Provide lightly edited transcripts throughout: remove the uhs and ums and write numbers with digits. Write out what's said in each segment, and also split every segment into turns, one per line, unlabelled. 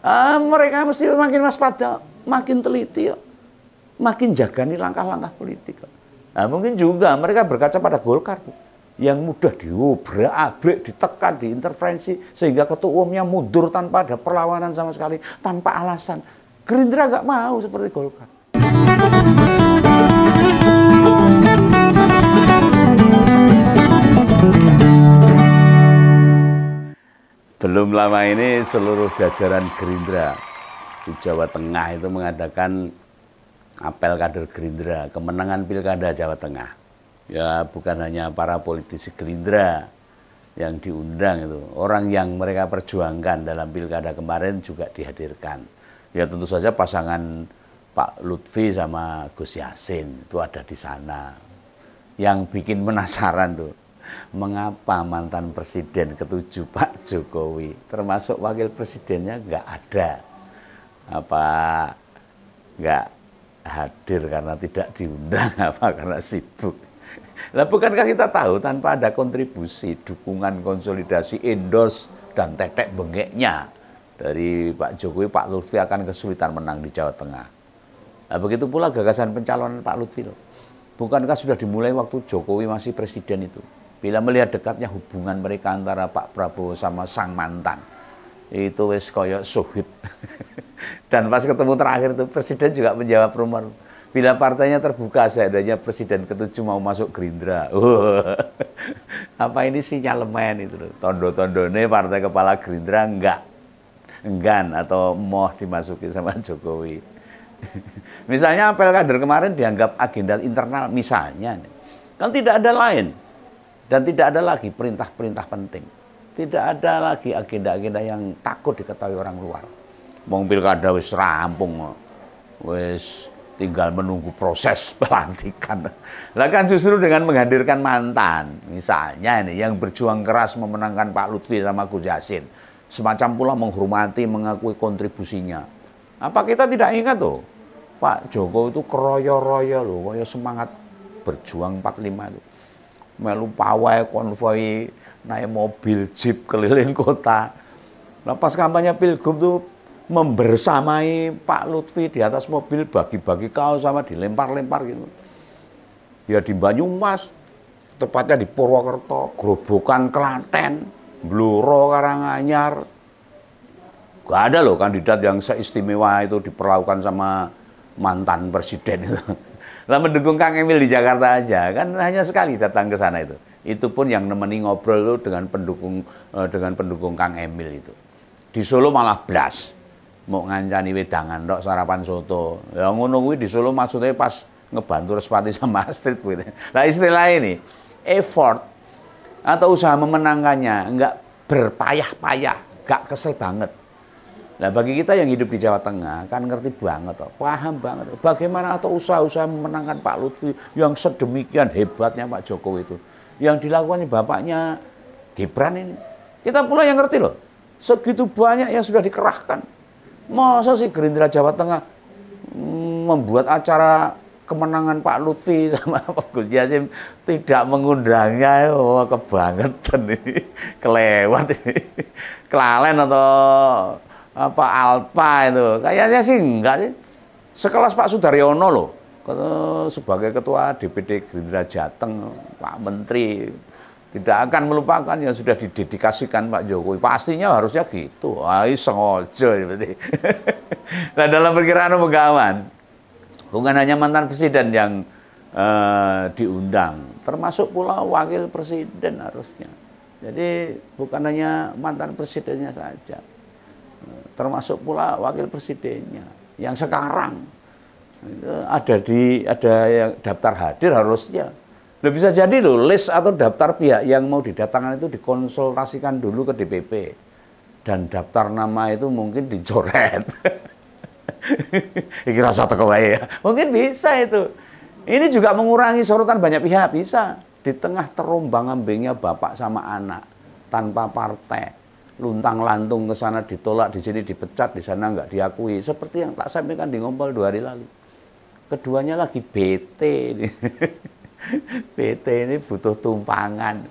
Mereka mesti makin waspada, makin teliti, makin jaga nih langkah-langkah politik. Nah, mungkin juga mereka berkaca pada Golkar yang mudah diobrak-abrik, ditekan, diintervensi, sehingga ketua umumnya mundur tanpa ada perlawanan sama sekali, tanpa alasan. Gerindra nggak mau seperti Golkar. Belum lama ini seluruh jajaran Gerindra di Jawa Tengah itu mengadakan apel kader Gerindra, kemenangan Pilkada Jawa Tengah. Ya bukan hanya para politisi Gerindra yang diundang itu, orang yang mereka perjuangkan dalam Pilkada kemarin juga dihadirkan. Ya tentu saja pasangan Pak Lutfi sama Gus Yassin itu ada di sana. Yang bikin penasaran tuh, mengapa mantan presiden ketujuh Pak Jokowi, termasuk wakil presidennya nggak ada? Apa nggak hadir karena tidak diundang, apa karena sibuk? Nah, bukankah kita tahu tanpa ada kontribusi, dukungan, konsolidasi, endorse, dan tetek bengeknya dari Pak Jokowi, Pak Lutfi akan kesulitan menang di Jawa Tengah. Nah, begitu pula gagasan pencalonan Pak Lutfi. Bukankah sudah dimulai waktu Jokowi masih presiden itu? Bila melihat dekatnya hubungan mereka antara Pak Prabowo sama sang mantan, itu wis koyok suhib. Dan pas ketemu terakhir itu presiden juga menjawab rumor, bila partainya terbuka seandainya presiden ketujuh mau masuk Gerindra. Apa ini sinyalemen itu? Tondo-tondone partai kepala Gerindra enggan atau mau dimasuki sama Jokowi. Misalnya apel kader kemarin dianggap agenda internal misalnya, kan tidak ada lain. Dan tidak ada lagi perintah-perintah penting. Tidak ada lagi agenda-agenda yang takut diketahui orang luar. Wong pilkada wis rampung, wis tinggal menunggu proses pelantikan. Lah kan justru dengan menghadirkan mantan, misalnya ini yang berjuang keras memenangkan Pak Lutfi sama Gus Yassin, semacam pula menghormati, mengakui kontribusinya. Apa kita tidak ingat tuh, Pak Jokowi itu keroyo-royo loh, kayak semangat berjuang 45 itu. Melu pawai, konvoi, naik mobil jeep keliling kota. Nah, pas kampanye Pilgub tuh membersamai Pak Lutfi di atas mobil, bagi-bagi kaos sama dilempar-lempar gitu. Ya di Banyumas, tepatnya di Purwokerto, Grobogan Klaten, Bluro Karanganyar. Gak ada loh kandidat yang seistimewa itu diperlakukan sama mantan presiden itu. Lah mendukung Kang Emil di Jakarta aja, kan hanya sekali datang ke sana itu. Itu pun yang nemeni ngobrol itu dengan pendukung Kang Emil itu. Di Solo malah blas, mau ngancani wedangan tok sarapan soto. Ya ngono kuwi di Solo maksudnya pas ngebantu Respati sama Astrid gitu. Nah istilah ini effort atau usaha memenangkannya enggak berpayah-payah, enggak kesel banget. Nah bagi kita yang hidup di Jawa Tengah kan ngerti banget, paham banget bagaimana atau usaha-usaha memenangkan Pak Lutfi yang sedemikian hebatnya Pak Jokowi itu, yang dilakukan bapaknya Gibran ini. Kita pula yang ngerti loh, segitu banyak yang sudah dikerahkan. Masa sih Gerindra Jawa Tengah membuat acara kemenangan Pak Lutfi sama Pak Gus Yassin tidak mengundangnya? Oh, kebangetan ini, kelewat ini, kelalen atau apa Alpa itu, kayaknya sih enggak sih. Sekelas Pak Sudaryono loh, sebagai ketua DPD Gerindra Jateng, Pak Menteri tidak akan melupakan yang sudah didedikasikan Pak Jokowi. Pastinya harusnya gitu. Wah, sengaja berarti. Nah, dalam perkiraan Begawan, bukan hanya mantan presiden yang diundang, termasuk pula wakil presiden harusnya. Jadi bukan hanya mantan presidennya saja, termasuk pula wakil presidennya yang sekarang ada yang daftar hadir harusnya. Loh, bisa jadi loh list atau daftar pihak yang mau didatangkan itu dikonsultasikan dulu ke DPP dan daftar nama itu mungkin dicoret. Iki rasa teko wae ya. Mungkin bisa itu. Ini juga mengurangi sorotan banyak pihak, bisa di tengah terombang-ambingnya bapak sama anak tanpa partai. Luntang-lantung ke sana ditolak, di sini dipecat, di sana nggak diakui. Seperti yang tak sampaikan di Ngompol 2 hari lalu. Keduanya lagi bete. PT ini butuh tumpangan.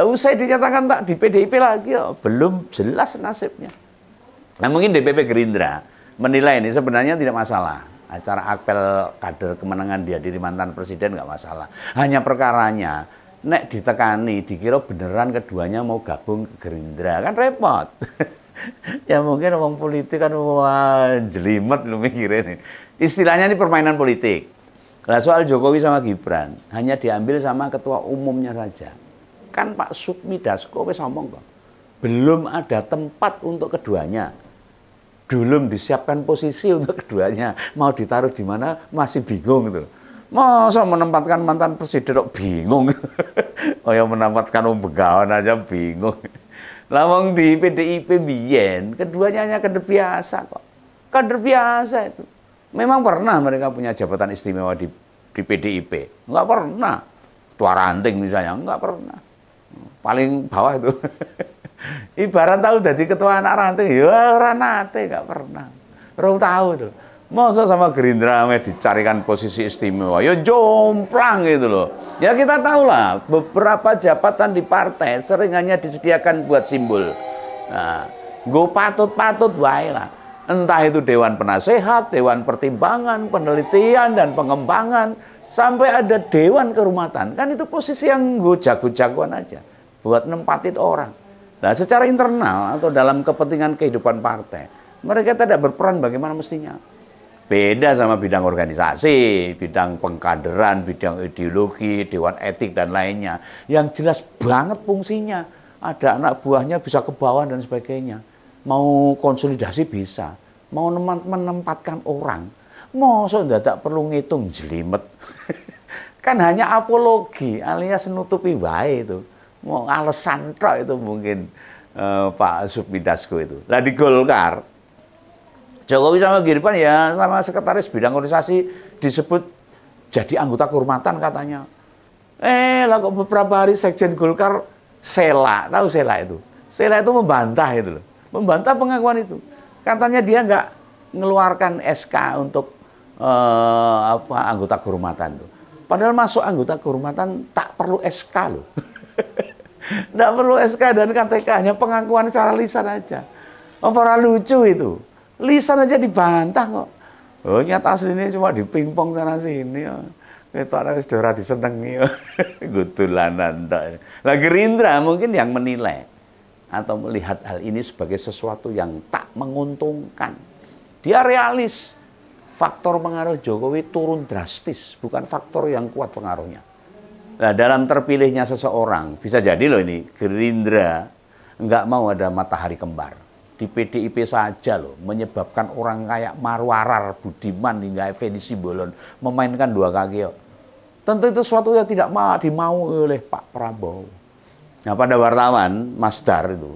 Usai dinyatakan tak di PDIP lagi, belum jelas nasibnya. Nah, mungkin DPP Gerindra menilai ini sebenarnya tidak masalah. Acara apel kader kemenangan dihadiri mantan presiden nggak masalah. Hanya perkaranya, nek ditekani, dikira beneran keduanya mau gabung ke Gerindra, kan repot. Ya mungkin orang politik kan wah jelimet lu mikirin. Istilahnya ini permainan politik. Nah, soal Jokowi sama Gibran hanya diambil sama ketua umumnya saja. Kan Pak Sukmi Dasko wis ngomong kok. Belum ada tempat untuk keduanya. Belum disiapkan posisi untuk keduanya. Mau ditaruh di mana masih bingung gitu. Masa menempatkan mantan presiden kok bingung. Oh ya menempatkan Begawan aja bingung. Lawang di PDIP biyen, keduanya hanya kader biasa kok. Kader biasa itu. Memang pernah mereka punya jabatan istimewa di PDIP. Enggak pernah. Ketua ranting misalnya, enggak pernah. Paling bawah itu. Ibarat tahu jadi ketua anak ranting, ya ora nate, enggak pernah. Ora tahu itu. Masa sama Gerindra dicarikan posisi istimewa, ya jomplang gitu loh. Ya kita tahu lah, beberapa jabatan di partai sering hanya disediakan buat simbol. Nah, gue patut-patut wae lah. Entah itu Dewan Penasehat, Dewan Pertimbangan, Penelitian dan Pengembangan, sampai ada Dewan Kehormatan. Kan itu posisi yang gue jago-jagoan aja, buat nempatin orang. Nah, secara internal atau dalam kepentingan kehidupan partai, mereka tidak berperan bagaimana mestinya. Beda sama bidang organisasi, bidang pengkaderan, bidang ideologi, dewan etik dan lainnya. Yang jelas banget fungsinya. Ada anak buahnya bisa ke bawah dan sebagainya. Mau konsolidasi bisa. Mau menempatkan orang. Masa tidak perlu ngitung jelimet. Kan hanya apologi alias nutupi wae itu. Mau alasan tok itu mungkin Pak Sukmi Dasko itu. Lah di Golkar Jokowi sama Gibran ya sama sekretaris bidang organisasi disebut jadi anggota kehormatan katanya. Lah kok beberapa hari Sekjen Golkar Sela, tahu Sela itu? Sela itu membantah itu loh. Membantah pengakuan itu. Katanya dia nggak mengeluarkan SK untuk anggota kehormatan itu. Padahal masuk anggota kehormatan tak perlu SK loh. Nggak perlu SK dan KTK, hanya pengakuan secara lisan aja. Apa lucu itu? Lisan aja dibantah kok. Oh nyata aslinya cuma dipingpong sana sini. Itu ada saudara disenengi. Gutulanan. Nah Gerindra mungkin yang menilai atau melihat hal ini sebagai sesuatu yang tak menguntungkan. Dia realis. Faktor pengaruh Jokowi turun drastis, bukan faktor yang kuat pengaruhnya. Nah dalam terpilihnya seseorang, bisa jadi loh ini Gerindra nggak mau ada matahari kembar. Di PDIP saja loh, menyebabkan orang kayak Marwarar, Budiman, hingga Effendi Simbolon memainkan dua kaki. Tentu itu sesuatu yang tidak dimau oleh Pak Prabowo. Nah pada wartawan, Mas Dar itu,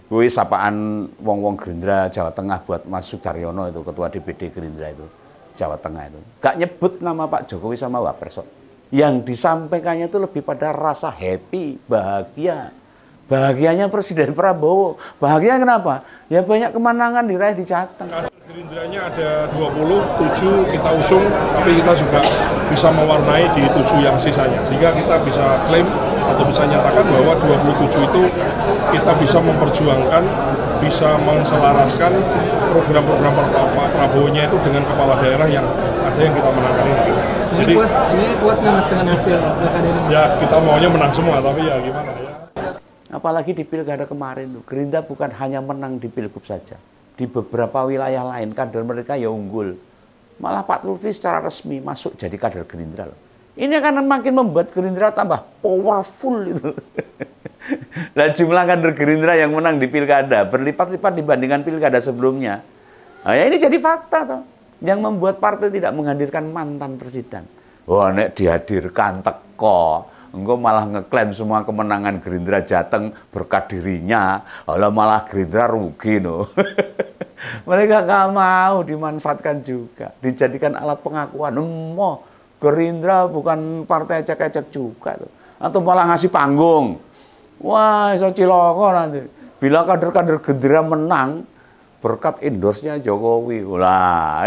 gue sapaan wong-wong Gerindra Jawa Tengah buat Mas Sudaryono itu, ketua DPD Gerindra itu, Jawa Tengah itu. Gak nyebut nama Pak Jokowi sama Wapres. Yang disampaikannya itu lebih pada rasa happy, bahagia. Bahagianya Presiden Prabowo. Bahagia kenapa? Ya banyak kemenangan diraih di Jateng.
Gerindranya ada 27 kita usung, tapi kita juga bisa mewarnai di 7 yang sisanya. Sehingga kita bisa klaim atau bisa nyatakan bahwa 27 itu kita bisa memperjuangkan, bisa menselaraskan program-program Pak Prabowo-nya itu dengan kepala daerah yang ada yang kita menangkan ini.
Jadi ini puas nggak Mas dengan hasil pilkada ini?
Ya kita maunya menang semua, tapi ya gimana ya.
Apalagi di pilkada kemarin tuh, Gerindra bukan hanya menang di Pilgub saja. Di beberapa wilayah lain kader mereka ya unggul. Malah Pak Lutfi secara resmi masuk jadi kader Gerindra. Ini akan makin membuat Gerindra tambah powerful itu. Nah jumlah kader Gerindra yang menang di pilkada berlipat-lipat dibandingkan pilkada sebelumnya. Nah, ya ini jadi fakta toh. Yang membuat partai tidak menghadirkan mantan presiden. Wah nek dihadirkan teko. Engkau malah ngeklaim semua kemenangan Gerindra Jateng berkat dirinya, malah Gerindra rugi no. Mereka nggak mau dimanfaatkan juga, dijadikan alat pengakuan. Gerindra bukan partai ecek-ecek juga tuh. Atau malah ngasih panggung. Wah, iso ciloko nanti. Bila kader-kader Gerindra menang berkat endorse-nya Jokowi. Lah.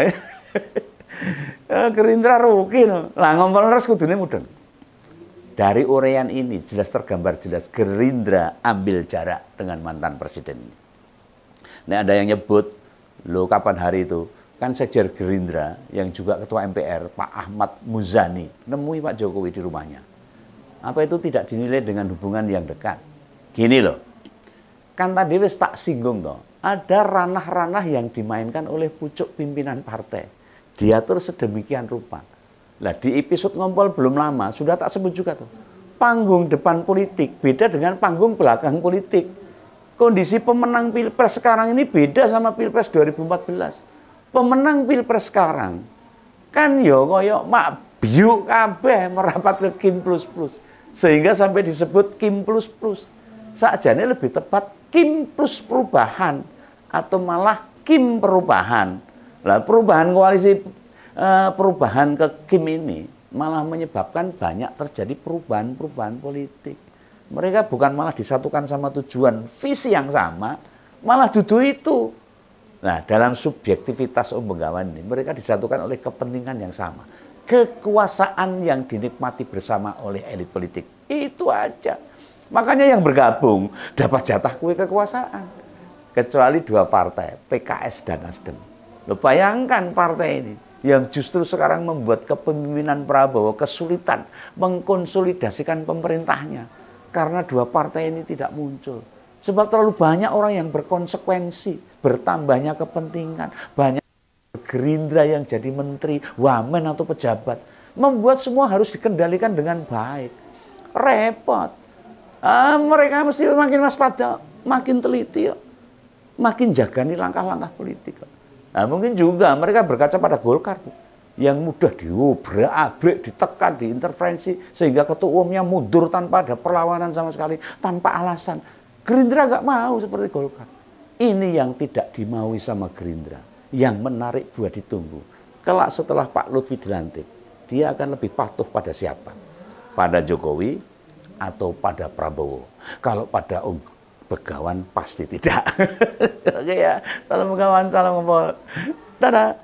Gerindra rugi no. Lah ngomong res kudune mudeng. Dari uraian ini jelas tergambar jelas Gerindra ambil jarak dengan mantan presiden. Nek ada yang nyebut, lo kapan hari itu? Kan Sekjen Gerindra yang juga Ketua MPR, Pak Ahmad Muzani, nemui Pak Jokowi di rumahnya. Apa itu tidak dinilai dengan hubungan yang dekat? Gini loh, kan tadi wis tak singgung toh, ada ranah-ranah yang dimainkan oleh pucuk pimpinan partai. Diatur sedemikian rupa. Lah di episode ngompol belum lama, sudah tak sebut juga tuh. Panggung depan politik beda dengan panggung belakang politik. Kondisi pemenang Pilpres sekarang ini beda sama Pilpres 2014. Pemenang Pilpres sekarang kan yo koyo mak biu kabeh merapat ke Kim plus plus. Sehingga sampai disebut Kim plus plus. Sakjane lebih tepat Kim plus perubahan atau malah Kim perubahan. Lah perubahan koalisi perubahan ke Kim ini malah menyebabkan banyak terjadi perubahan-perubahan politik. Mereka bukan malah disatukan sama tujuan visi yang sama, malah duduk itu. Nah, dalam subjektivitas Om Bengawan ini, mereka disatukan oleh kepentingan yang sama. Kekuasaan yang dinikmati bersama oleh elit politik. Itu aja. Makanya yang bergabung dapat jatah kue kekuasaan. Kecuali dua partai, PKS dan Nasdem. Lo bayangkan partai ini yang justru sekarang membuat kepemimpinan Prabowo kesulitan mengkonsolidasikan pemerintahnya. Karena dua partai ini tidak muncul. Sebab terlalu banyak orang yang berkonsekuensi, bertambahnya kepentingan, banyak Gerindra yang jadi menteri, wamen atau pejabat. Membuat semua harus dikendalikan dengan baik. Repot. Mereka mesti makin waspada, makin teliti, makin jaga nih langkah-langkah politik. Nah, mungkin juga mereka berkaca pada Golkar yang mudah diobrak-abrik, ditekan, diintervensi sehingga ketua umumnya mundur tanpa ada perlawanan sama sekali, tanpa alasan. Gerindra nggak mau seperti Golkar. Ini yang tidak dimaui sama Gerindra, yang menarik buat ditunggu. Kelak setelah Pak Lutfi dilantik, dia akan lebih patuh pada siapa? Pada Jokowi atau pada Prabowo? Kalau pada Om Bengawan pasti tidak. Oke ya, salam Bengawan, salam ngompol. Dadah.